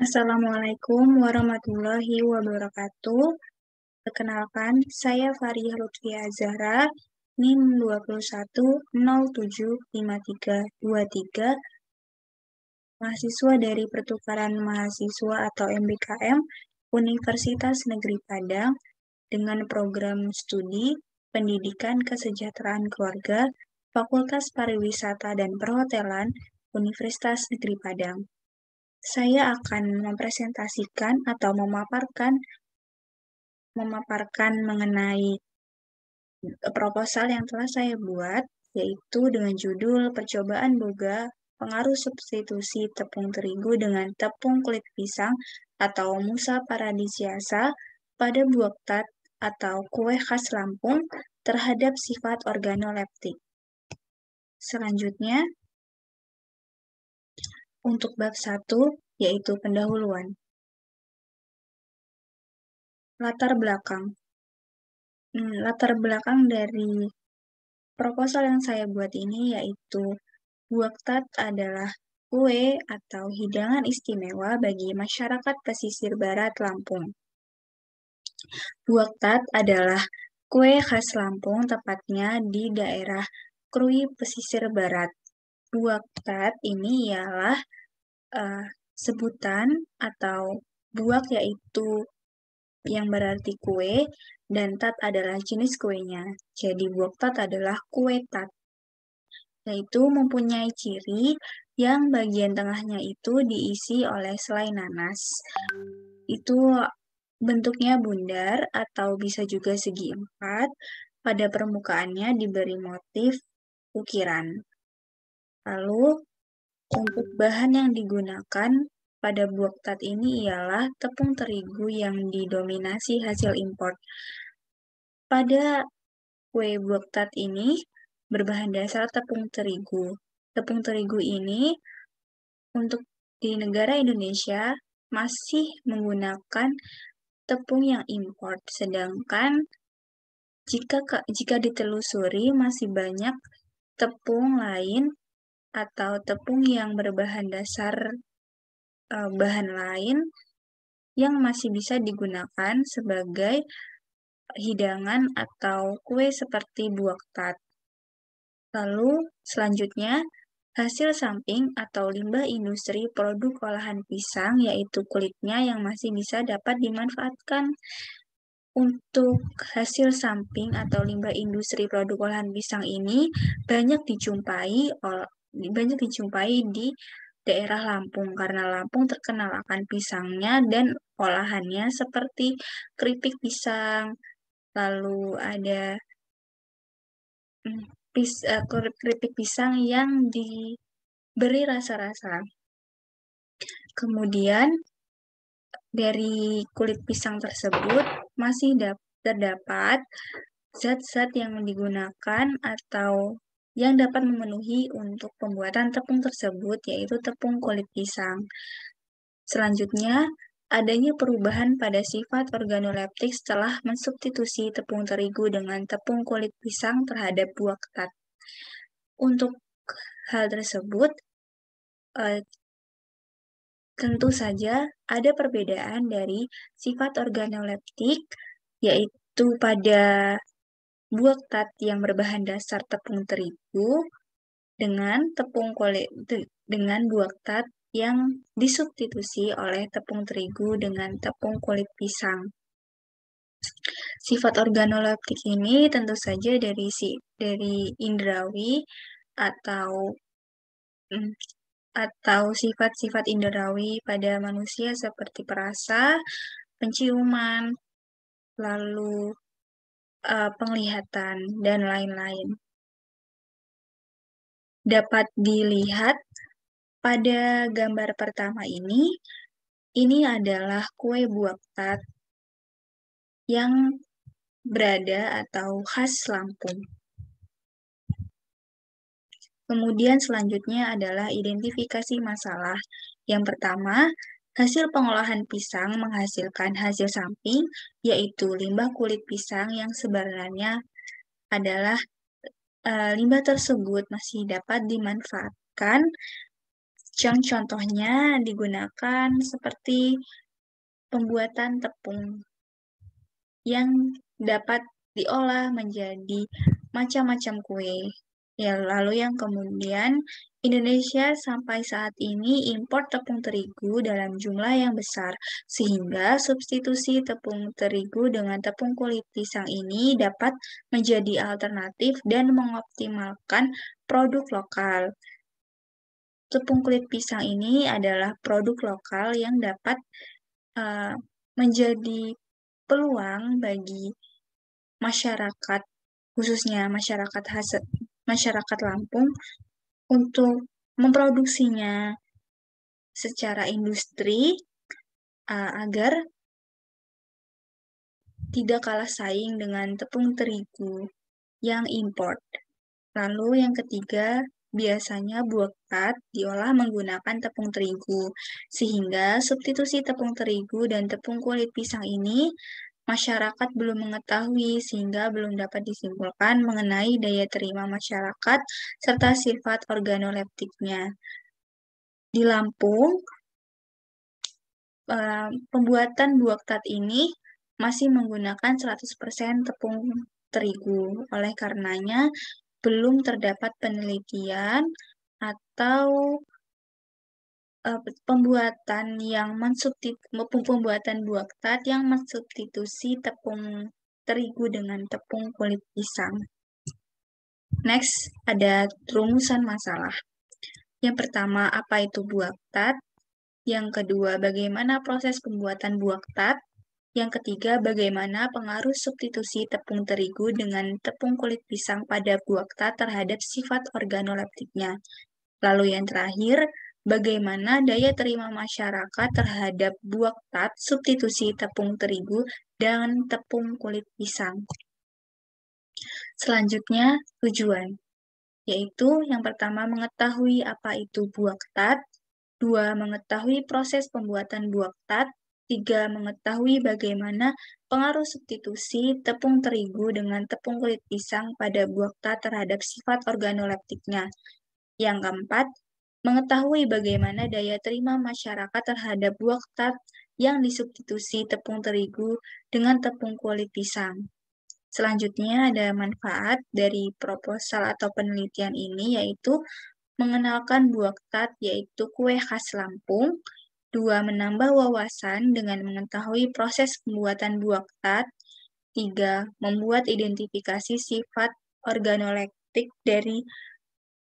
Assalamualaikum warahmatullahi wabarakatuh. Perkenalkan, saya Faria Lutfia Zahra, NIM 21075323, mahasiswa dari Pertukaran Mahasiswa atau MBKM Universitas Negeri Padang dengan program studi Pendidikan Kesejahteraan Keluarga, Fakultas Pariwisata dan Perhotelan, Universitas Negeri Padang. Saya akan mempresentasikan atau memaparkan mengenai proposal yang telah saya buat, yaitu dengan judul Percobaan Boga Pengaruh Substitusi Tepung Terigu dengan Tepung Kulit Pisang atau Musa Paradisiasa pada buah tat atau kue khas Lampung terhadap sifat organoleptik. Selanjutnya, untuk bab 1, yaitu pendahuluan. Latar belakang. Latar belakang dari proposal yang saya buat ini yaitu buah tat adalah kue atau hidangan istimewa bagi masyarakat pesisir barat Lampung. Buah tat adalah kue khas Lampung, tepatnya di daerah Krui pesisir barat. Buah tat ini ialah sebutan atau buak yaitu yang berarti kue, dan tat adalah jenis kuenya. Jadi buah tat adalah kue tat, yaitu mempunyai ciri yang bagian tengahnya itu diisi oleh selai nanas. Itu bentuknya bundar atau bisa juga segi empat, pada permukaannya diberi motif ukiran. Lalu, untuk bahan yang digunakan pada buah tat ini ialah tepung terigu yang didominasi hasil impor. Pada kue buah tat ini berbahan dasar tepung terigu. Tepung terigu ini untuk di negara Indonesia masih menggunakan tepung yang impor, sedangkan jika ditelusuri masih banyak tepung lain atau tepung yang berbahan dasar bahan lain yang masih bisa digunakan sebagai hidangan atau kue seperti buah tat. Lalu selanjutnya, hasil samping atau limbah industri produk olahan pisang, yaitu kulitnya yang masih bisa dapat dimanfaatkan. Untuk hasil samping atau limbah industri produk olahan pisang ini banyak dijumpai di daerah Lampung, karena Lampung terkenal akan pisangnya dan olahannya seperti keripik pisang, lalu ada keripik pisang yang diberi rasa-rasa. Kemudian dari kulit pisang tersebut masih terdapat zat-zat yang digunakan atau yang dapat memenuhi untuk pembuatan tepung tersebut, yaitu tepung kulit pisang. Selanjutnya, adanya perubahan pada sifat organoleptik setelah mensubstitusi tepung terigu dengan tepung kulit pisang terhadap buah tat. Untuk hal tersebut, tentu saja ada perbedaan dari sifat organoleptik, yaitu pada buah tat yang berbahan dasar tepung terigu dengan buah tat yang disubstitusi oleh tepung terigu dengan tepung kulit pisang. Sifat organoleptik ini tentu saja dari indrawi atau sifat-sifat indrawi pada manusia seperti perasa, penciuman, lalu penglihatan, dan lain-lain. Dapat dilihat pada gambar pertama ini adalah kue buah tat yang berada atau khas Lampung. Kemudian selanjutnya adalah identifikasi masalah. Yang pertama, hasil pengolahan pisang menghasilkan hasil samping, yaitu limbah kulit pisang yang sebenarnya adalah limbah tersebut masih dapat dimanfaatkan Yang contohnya digunakan seperti pembuatan tepung yang dapat diolah menjadi macam-macam kue. Ya, lalu yang kemudian Indonesia sampai saat ini impor tepung terigu dalam jumlah yang besar, sehingga substitusi tepung terigu dengan tepung kulit pisang ini dapat menjadi alternatif dan mengoptimalkan produk lokal. Tepung kulit pisang ini adalah produk lokal yang dapat menjadi peluang bagi masyarakat, khususnya masyarakat Lampung, untuk memproduksinya secara industri agar tidak kalah saing dengan tepung terigu yang import. Lalu yang ketiga, biasanya buah tat diolah menggunakan tepung terigu, sehingga substitusi tepung terigu dan tepung kulit pisang ini masyarakat belum mengetahui sehingga belum dapat disimpulkan mengenai daya terima masyarakat serta sifat organoleptiknya. Di Lampung, pembuatan buah tat ini masih menggunakan 100% tepung terigu. Oleh karenanya, belum terdapat penelitian atau pembuatan buah tat yang mensubstitusi tepung terigu dengan tepung kulit pisang. Next, ada rumusan masalah. Yang pertama, apa itu buah tat? Yang kedua, bagaimana proses pembuatan buah tat? Yang ketiga, bagaimana pengaruh substitusi tepung terigu dengan tepung kulit pisang pada buah tat terhadap sifat organoleptiknya? Lalu yang terakhir, bagaimana daya terima masyarakat terhadap buah tat substitusi tepung terigu dan tepung kulit pisang? Selanjutnya, tujuan, yaitu yang pertama mengetahui apa itu buah tat, 2. Mengetahui proses pembuatan buah tat, 3. Mengetahui bagaimana pengaruh substitusi tepung terigu dengan tepung kulit pisang pada buah tat terhadap sifat organoleptiknya. Yang keempat, mengetahui bagaimana daya terima masyarakat terhadap buah tat yang disubstitusi tepung terigu dengan tepung kulit pisang. Selanjutnya ada manfaat dari proposal atau penelitian ini, yaitu mengenalkan buah tat, yaitu kue khas Lampung. 2. Menambah wawasan dengan mengetahui proses pembuatan buah tat. 3. Membuat identifikasi sifat organoleptik dari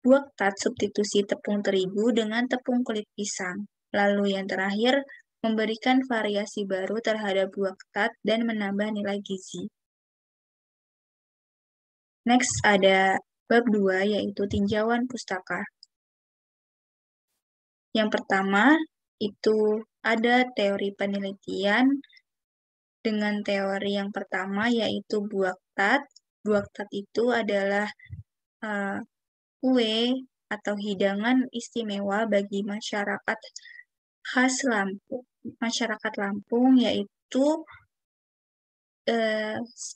buah tat substitusi tepung terigu dengan tepung kulit pisang. Lalu yang terakhir, memberikan variasi baru terhadap buah tat dan menambah nilai gizi. Next ada bab 2, yaitu tinjauan pustaka. Yang pertama, itu ada teori penelitian dengan teori yang pertama, yaitu buah tat. Buah tat itu adalah kue atau hidangan istimewa bagi masyarakat khas Lampung. Masyarakat Lampung, yaitu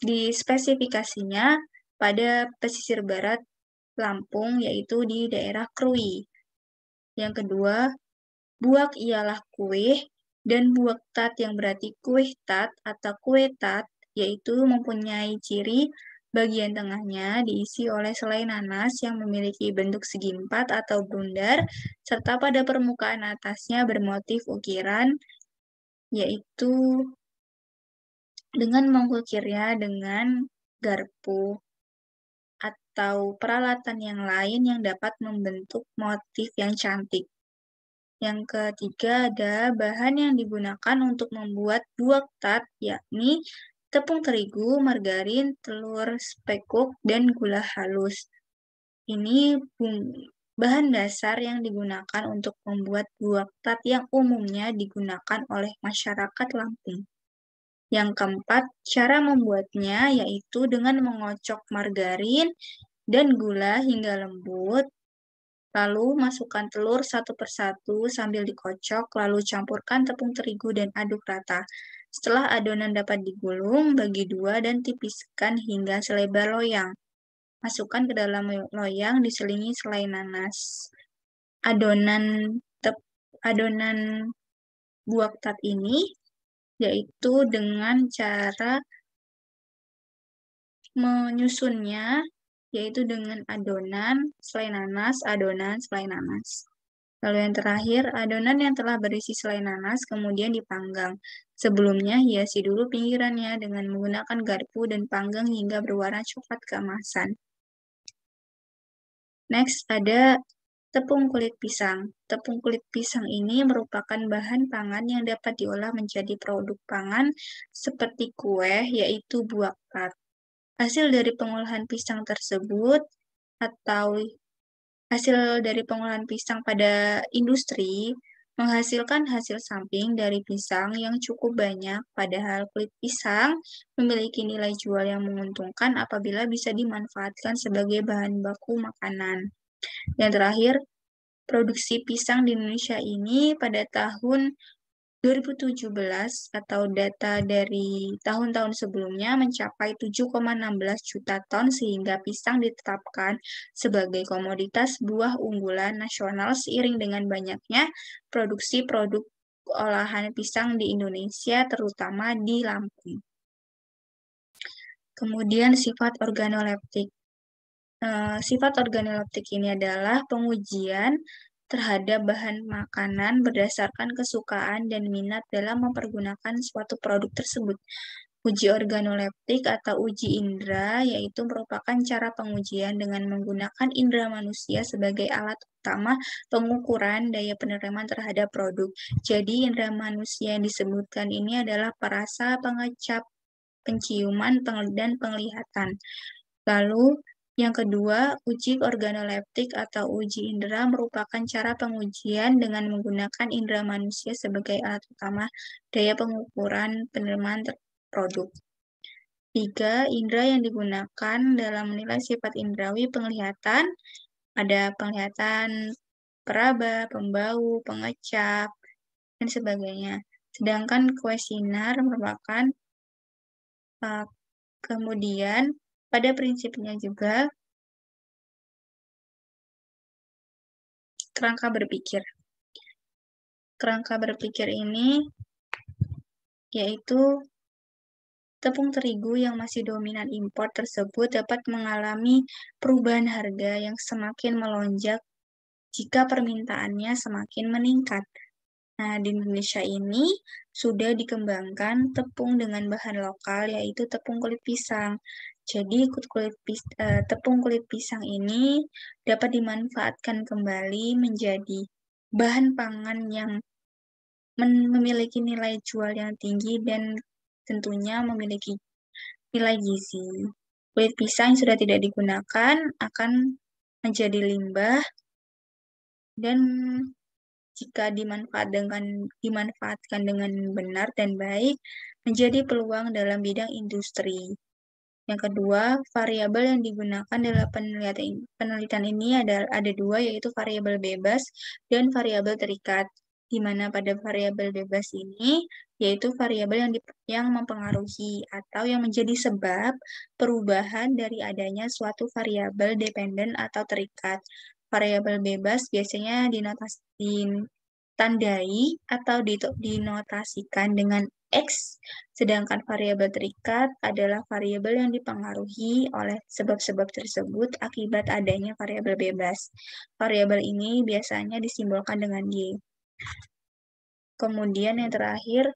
di spesifikasinya pada pesisir barat Lampung, yaitu di daerah Krui. Yang kedua, buak ialah kue, dan buak tat yang berarti kue tat atau kue tat, yaitu mempunyai ciri bagian tengahnya diisi oleh selai nanas yang memiliki bentuk segi empat atau bundar, serta pada permukaan atasnya bermotif ukiran, yaitu dengan mengukirnya dengan garpu atau peralatan yang lain yang dapat membentuk motif yang cantik. Yang ketiga ada bahan yang digunakan untuk membuat buah tat, yakni tepung terigu, margarin, telur spekuk, dan gula halus. Ini bahan dasar yang digunakan untuk membuat buah tat yang umumnya digunakan oleh masyarakat Lampung. Yang keempat, cara membuatnya yaitu dengan mengocok margarin dan gula hingga lembut, lalu masukkan telur satu persatu sambil dikocok, lalu campurkan tepung terigu dan aduk rata. Setelah adonan dapat digulung, bagi dua dan tipiskan hingga selebar loyang. Masukkan ke dalam loyang diselingi selai nanas. Adonan adonan buah tat ini, yaitu dengan cara menyusunnya, yaitu dengan adonan selai nanas, adonan selai nanas. Lalu yang terakhir, adonan yang telah berisi selai nanas kemudian dipanggang. Sebelumnya, hiasi dulu pinggirannya dengan menggunakan garpu dan panggang hingga berwarna coklat keemasan. Next, ada tepung kulit pisang. Tepung kulit pisang ini merupakan bahan pangan yang dapat diolah menjadi produk pangan seperti kue, yaitu buah tat. Hasil dari pengolahan pisang tersebut atau hasil dari pengolahan pisang pada industri menghasilkan hasil samping dari pisang yang cukup banyak, padahal kulit pisang memiliki nilai jual yang menguntungkan apabila bisa dimanfaatkan sebagai bahan baku makanan. Yang terakhir, produksi pisang di Indonesia ini pada tahun 2017 atau data dari tahun-tahun sebelumnya mencapai 7,16 juta ton sehingga pisang ditetapkan sebagai komoditas buah unggulan nasional seiring dengan banyaknya produksi produk olahan pisang di Indonesia terutama di Lampung. Kemudian sifat organoleptik. Sifat organoleptik ini adalah pengujian terhadap bahan makanan berdasarkan kesukaan dan minat dalam mempergunakan suatu produk tersebut. Uji organoleptik atau uji indera yaitu merupakan cara pengujian dengan menggunakan indera manusia sebagai alat utama pengukuran daya penerimaan terhadap produk. Jadi indera manusia yang disebutkan ini adalah perasa, pengecap, penciuman, dan penglihatan. Lalu yang kedua, uji organoleptik atau uji indera merupakan cara pengujian dengan menggunakan indera manusia sebagai alat utama daya pengukuran penerimaan produk. 3. Indera yang digunakan dalam menilai sifat indrawi penglihatan, ada penglihatan peraba, pembau, pengecap, dan sebagainya. Sedangkan kuesioner merupakan kemudian pada prinsipnya juga kerangka berpikir. Kerangka berpikir ini yaitu tepung terigu yang masih dominan impor tersebut dapat mengalami perubahan harga yang semakin melonjak jika permintaannya semakin meningkat. Nah, di Indonesia ini sudah dikembangkan tepung dengan bahan lokal yaitu tepung kulit pisang. Jadi tepung kulit pisang ini dapat dimanfaatkan kembali menjadi bahan pangan yang memiliki nilai jual yang tinggi dan tentunya memiliki nilai gizi. Kulit pisang yang sudah tidak digunakan akan menjadi limbah dan jika dimanfaatkan dengan benar dan baik, menjadi peluang dalam bidang industri. Yang kedua, variabel yang digunakan dalam penelitian ini ada dua, yaitu variabel bebas dan variabel terikat. Di mana pada variabel bebas ini, yaitu variabel yang mempengaruhi atau yang menjadi sebab perubahan dari adanya suatu variabel dependen atau terikat. Variabel bebas biasanya ditandai atau dinotasikan dengan X, sedangkan variabel terikat adalah variabel yang dipengaruhi oleh sebab-sebab tersebut akibat adanya variabel bebas. Variabel ini biasanya disimbolkan dengan Y. Kemudian yang terakhir,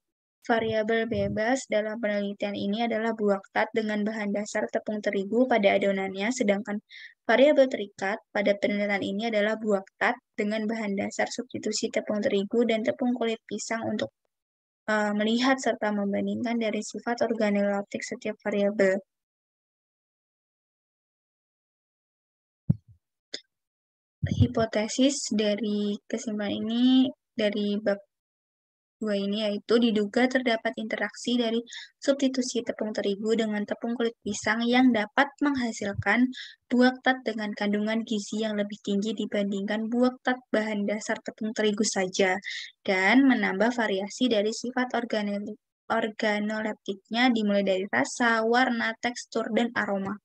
variabel bebas dalam penelitian ini adalah buah tat dengan bahan dasar tepung terigu pada adonannya, sedangkan variabel terikat pada penelitian ini adalah buah tat dengan bahan dasar substitusi tepung terigu dan tepung kulit pisang untuk melihat serta membandingkan dari sifat organoleptik setiap variabel. Hipotesis dari kesimpulan ini dari bab 2 ini yaitu diduga terdapat interaksi dari substitusi tepung terigu dengan tepung kulit pisang yang dapat menghasilkan buah tat dengan kandungan gizi yang lebih tinggi dibandingkan buah tat bahan dasar tepung terigu saja dan menambah variasi dari sifat organoleptiknya dimulai dari rasa, warna, tekstur, dan aroma.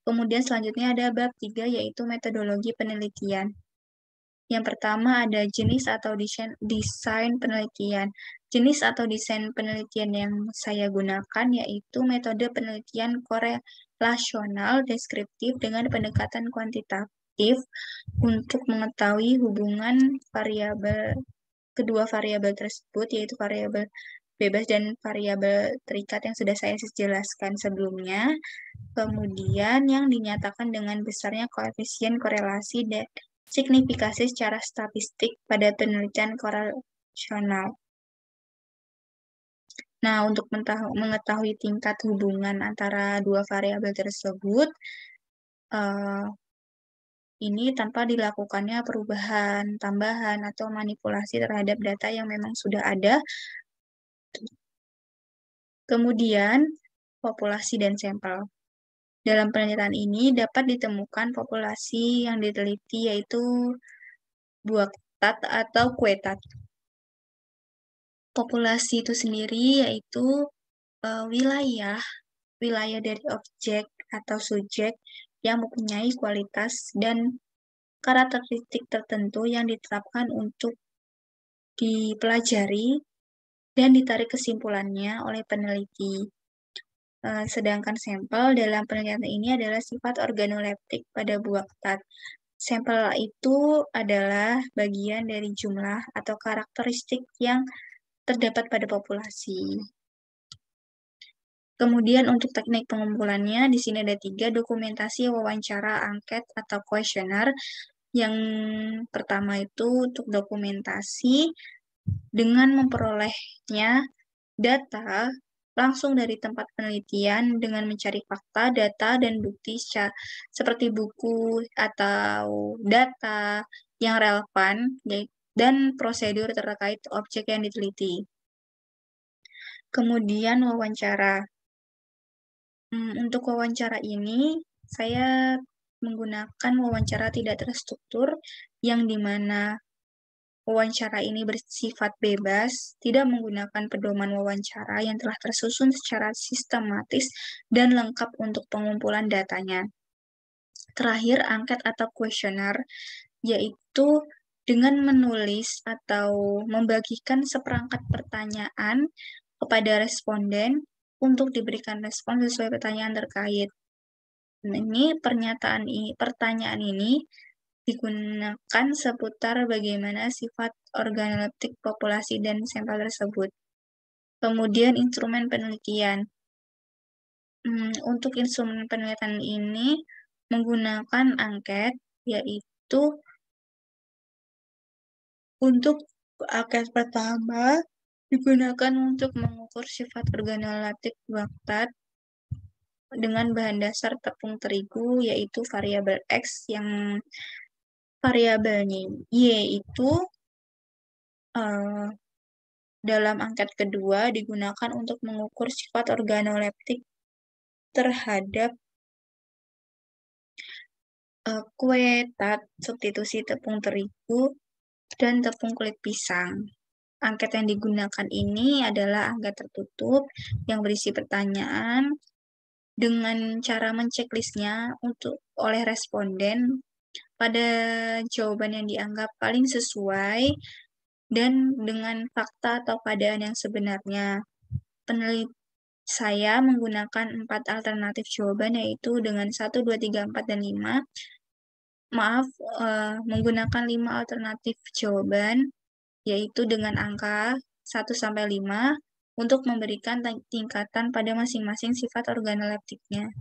Kemudian selanjutnya ada bab 3 yaitu metodologi penelitian. Yang pertama ada jenis atau desain penelitian. Jenis atau desain penelitian yang saya gunakan yaitu metode penelitian korelasional deskriptif dengan pendekatan kuantitatif untuk mengetahui hubungan kedua variabel tersebut, yaitu variabel bebas dan variabel terikat yang sudah saya jelaskan sebelumnya. Kemudian yang dinyatakan dengan besarnya koefisien korelasi dan signifikasi secara statistik pada penelitian korelasional. Nah, untuk mengetahui tingkat hubungan antara dua variabel tersebut, ini tanpa dilakukannya perubahan, tambahan, atau manipulasi terhadap data yang memang sudah ada. Kemudian, populasi dan sampel. Dalam penelitian ini dapat ditemukan populasi yang diteliti yaitu buah tat atau kue tat. Populasi itu sendiri yaitu wilayah dari objek atau subjek yang mempunyai kualitas dan karakteristik tertentu yang ditetapkan untuk dipelajari dan ditarik kesimpulannya oleh peneliti. Sedangkan sampel dalam penelitian ini adalah sifat organoleptik pada buah tat. Sampel itu adalah bagian dari jumlah atau karakteristik yang terdapat pada populasi. Kemudian untuk teknik pengumpulannya, di sini ada 3, dokumentasi, wawancara, angket, atau kuesioner. Yang pertama itu untuk dokumentasi dengan memperolehnya data langsung dari tempat penelitian dengan mencari fakta, data, dan bukti seperti buku atau data yang relevan dan prosedur terkait objek yang diteliti. Kemudian wawancara. Untuk wawancara ini, saya menggunakan wawancara tidak terstruktur, yang dimana wawancara ini bersifat bebas, tidak menggunakan pedoman wawancara yang telah tersusun secara sistematis dan lengkap untuk pengumpulan datanya. Terakhir, angket atau kuesioner, yaitu dengan menulis atau membagikan seperangkat pertanyaan kepada responden untuk diberikan respon sesuai pertanyaan terkait. Ini pertanyaan ini digunakan seputar bagaimana sifat organoleptik populasi dan sampel tersebut. Kemudian instrumen penelitian. Untuk instrumen penelitian ini menggunakan angket, yaitu untuk angket pertama digunakan untuk mengukur sifat organoleptik buah tat dengan bahan dasar tepung terigu, yaitu variabel X, yang variabelnya Y itu dalam angket kedua digunakan untuk mengukur sifat organoleptik terhadap kue tat, substitusi tepung terigu, dan tepung kulit pisang. Angket yang digunakan ini adalah angket tertutup yang berisi pertanyaan dengan cara menceklistnya oleh responden pada jawaban yang dianggap paling sesuai dan dengan fakta atau keadaan yang sebenarnya. Saya menggunakan 4 alternatif jawaban, yaitu dengan 1, 2, 3, 4, dan 5. Menggunakan 5 alternatif jawaban, yaitu dengan angka 1-5, untuk memberikan tingkatan pada masing-masing sifat organoleptiknya.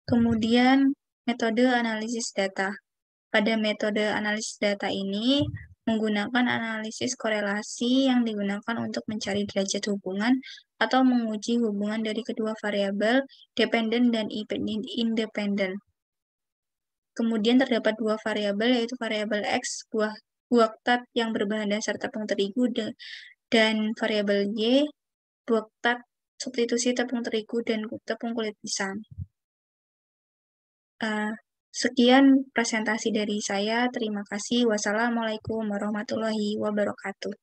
Kemudian, metode analisis data. Pada metode analisis data ini, menggunakan analisis korelasi yang digunakan untuk mencari derajat hubungan atau menguji hubungan dari kedua variabel dependen dan independen. Kemudian terdapat 2 variabel, yaitu variabel X, buah tat yang berbahan dasar tepung terigu, dan variabel Y, buah tat substitusi tepung terigu dan tepung kulit pisang. Sekian presentasi dari saya. Terima kasih. Wassalamualaikum warahmatullahi wabarakatuh.